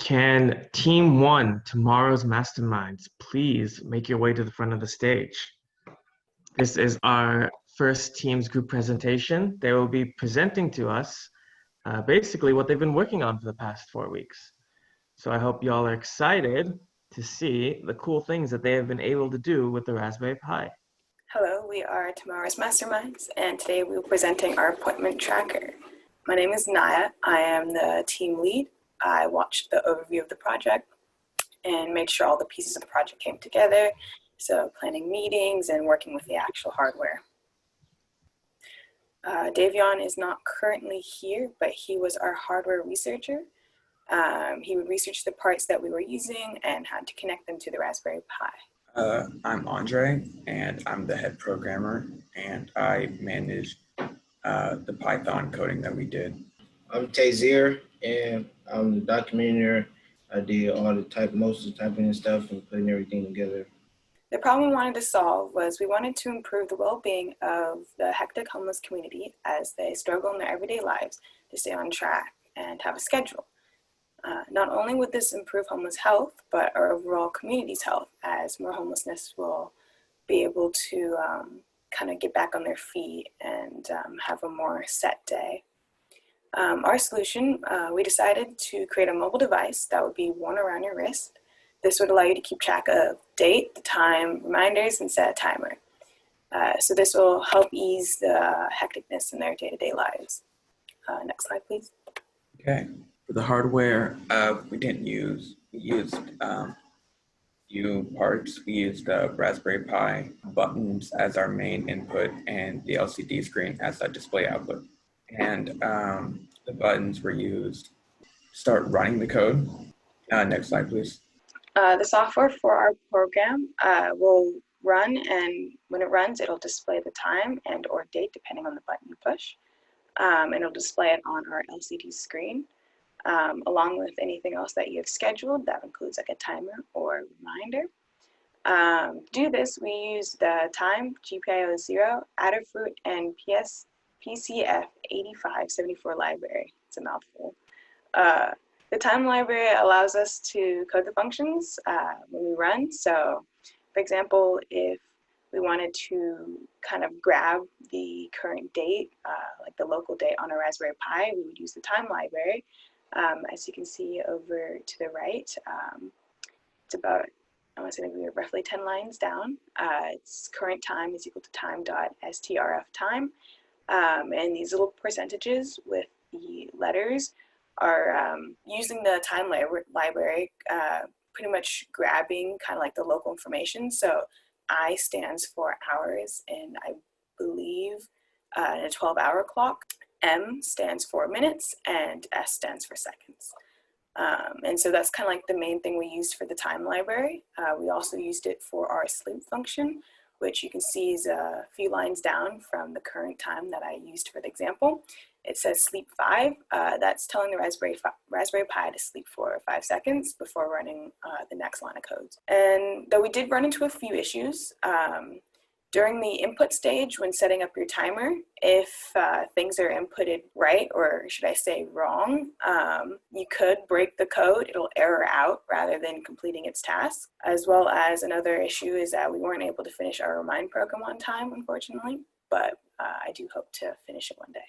Can Team 1, tomorrow's Masterminds, please make your way to the front of the stage? This is our first team's group presentation. They will be presenting to us basically what they've been working on for the past 4 weeks. So I hope y'all are excited to see the cool things that they have been able to do with the Raspberry Pi. Hello, we are tomorrow's Masterminds, and today we're presenting our appointment tracker. My name is Naya. I am the team lead. I watched the overview of the project and made sure all the pieces of the project came together. So planning meetings and working with the actual hardware. Davion is not currently here, but he was our hardware researcher. He would research the parts that we were using and had to connect them to the Raspberry Pi. I'm Andre, and I'm the head programmer, and I manage the Python coding that we did. I'm Tazir, and I'm the documenter. I did all the most of the typing and stuff and putting everything together. The problem we wanted to solve was we wanted to improve the well-being of the hectic homeless community as they struggle in their everyday lives to stay on track and have a schedule. Not only would this improve homeless health, but our overall community's health, as more homelessness will be able to kind of get back on their feet and have a more set day. Our solution, we decided to create a mobile device that would be worn around your wrist. This would allow you to keep track of date, the time, reminders, and set a timer. So this will help ease the hecticness in their day-to-day lives. Next slide, please. Okay. For the hardware, we didn't use, we used few parts. We used the Raspberry Pi buttons as our main input and the LCD screen as a display output. And the buttons were used to start running the code. Next slide, please. The software for our program will run, and when it runs, it'll display the time and or date depending on the button you push. And it'll display it on our LCD screen. Along with anything else that you have scheduled. That includes like a timer or a reminder. To do this, we use the time, GPIO 0, Adafruit, and PCF 8574 library. It's a mouthful. The time library allows us to code the functions when we run. So, for example, if we wanted to kind of grab the current date, like the local date on a Raspberry Pi, we would use the time library. As you can see over to the right, it's about, I want to say maybe roughly 10 lines down. Its current time is equal to time.strf time. And these little percentages with the letters are using the time library, pretty much grabbing kind of like the local information. So I stands for hours, and I believe in a 12-hour clock. M stands for minutes, and S stands for seconds. And so that's kind of like the main thing we used for the time library. We also used it for our sleep function, which you can see is a few lines down from the current time that I used for the example. It says sleep 5. That's telling the Raspberry Pi to sleep for 5 seconds before running the next line of code. And though we did run into a few issues, during the input stage, when setting up your timer, if things are inputted right, or should I say wrong, you could break the code. It'll error out rather than completing its task. As well as another issue is that we weren't able to finish our remind program on time, unfortunately, but I do hope to finish it one day.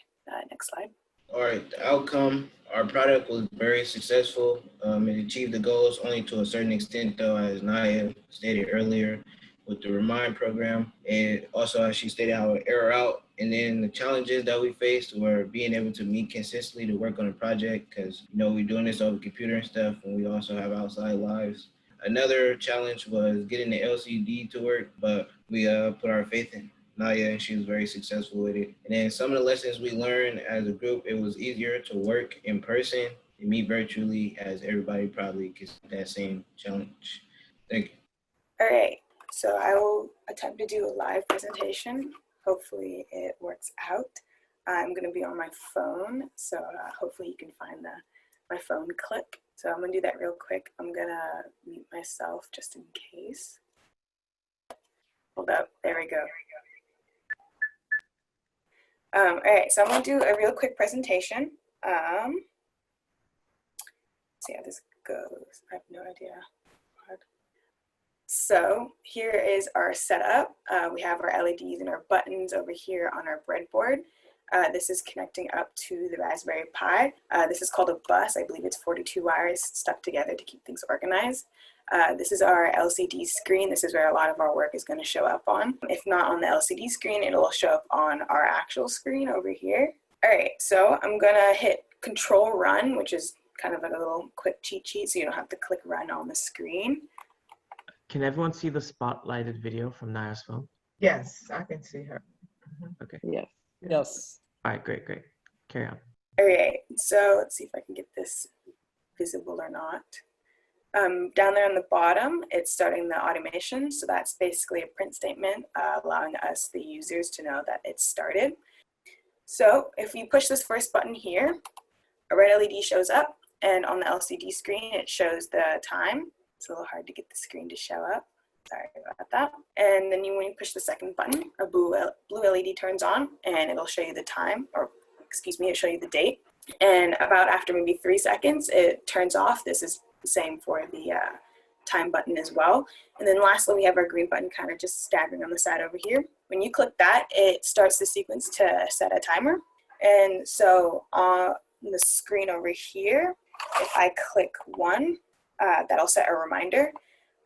Next slide. All right, the outcome, our product was very successful. It achieved the goals only to a certain extent, though, as Naya stated earlier, with the Remind program. And also, as she stated, how it error out. And then the challenges that we faced were being able to meet consistently to work on a project, because, you know, we're doing this over computer and stuff, and we also have outside lives. Another challenge was getting the LCD to work, but we put our faith in Naya, and she was very successful with it. And then some of the lessons we learned as a group, it was easier to work in person and meet virtually, as everybody probably gets that same challenge. Thank you. All right. So I will attempt to do a live presentation. Hopefully it works out. I'm going to be on my phone, so hopefully you can find my phone clip. So I'm going to do that real quick. I'm going to mute myself just in case. Hold up. There we go. All right, so I'm going to do a real quick presentation. See how this goes. I have no idea. So here is our setup. We have our LEDs and our buttons over here on our breadboard. This is connecting up to the Raspberry Pi. This is called a bus. I believe it's 42 wires stuck together to keep things organized. This is our LCD screen. This is where a lot of our work is going to show up on. If not on the LCD screen, it'll show up on our actual screen over here. All right, so I'm going to hit Control Run, which is kind of like a little quick cheat sheet, so you don't have to click Run on the screen. Can everyone see the spotlighted video from Naya's phone? Yes, I can see her. Okay. Yes. Yes. All right, great. Carry on. All right, so let's see if I can get this visible or not. Down there on the bottom, it's starting the automation. So that's basically a print statement allowing us, the users, to know that it's started. So if we push this first button here, a red LED shows up, and on the LCD screen, it shows the time. It's a little hard to get the screen to show up. Sorry about that. And then when you push the second button, a blue LED turns on, and it'll show you the time, or excuse me, it'll show you the date. And about after maybe 3 seconds, it turns off. This is the same for the time button as well. And then lastly, we have our green button kind of just staggering on the side over here. When you click that, it starts the sequence to set a timer. And so on the screen over here, if I click 1, that'll set a reminder.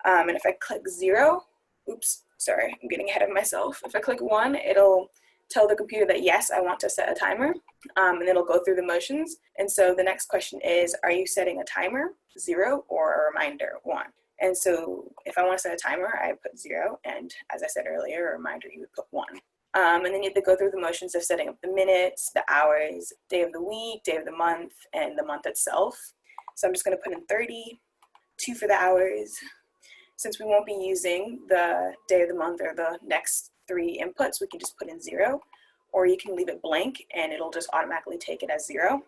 And if I click 0, oops, sorry, I'm getting ahead of myself. If I click 1, it'll tell the computer that yes, I want to set a timer, and it'll go through the motions. And so the next question is, are you setting a timer, 0, or a reminder, 1? And so if I want to set a timer, I put 0, and as I said earlier, a reminder, you would put 1. And then you have to go through the motions of setting up the minutes, the hours, day of the week, day of the month, and the month itself. So I'm just going to put in 30, 2 for the hours. Since we won't be using the day of the month or the next 3 inputs, we can just put in 0, or you can leave it blank and it'll just automatically take it as 0.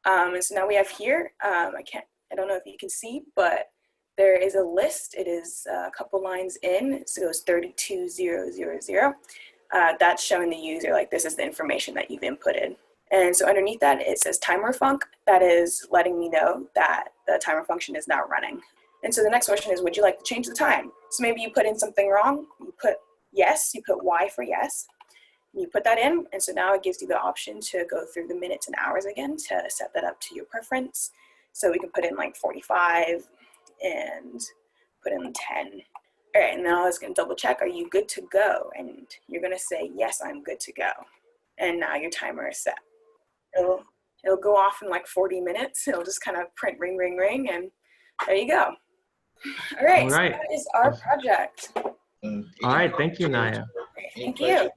And so now we have here, I don't know if you can see, but there is a list. It is a couple lines in, so it goes 32000. That's showing the user, like, this is the information that you've inputted. And so underneath that, it says timer func. That is letting me know that the timer function is now running. And so the next question is, would you like to change the time? So maybe you put in something wrong. You put yes, you put Y for yes. You put that in, and so now it gives you the option to go through the minutes and hours again to set that up to your preference. So we can put in like 45 and put in 10. All right, and now I was gonna double check, are you good to go? And you're gonna say, yes, I'm good to go. And now your timer is set. It'll go off in like 40 minutes. It'll just kind of print ring, ring, ring, and there you go. All right, so that is our project. All right, thank you, Naya. Thank you.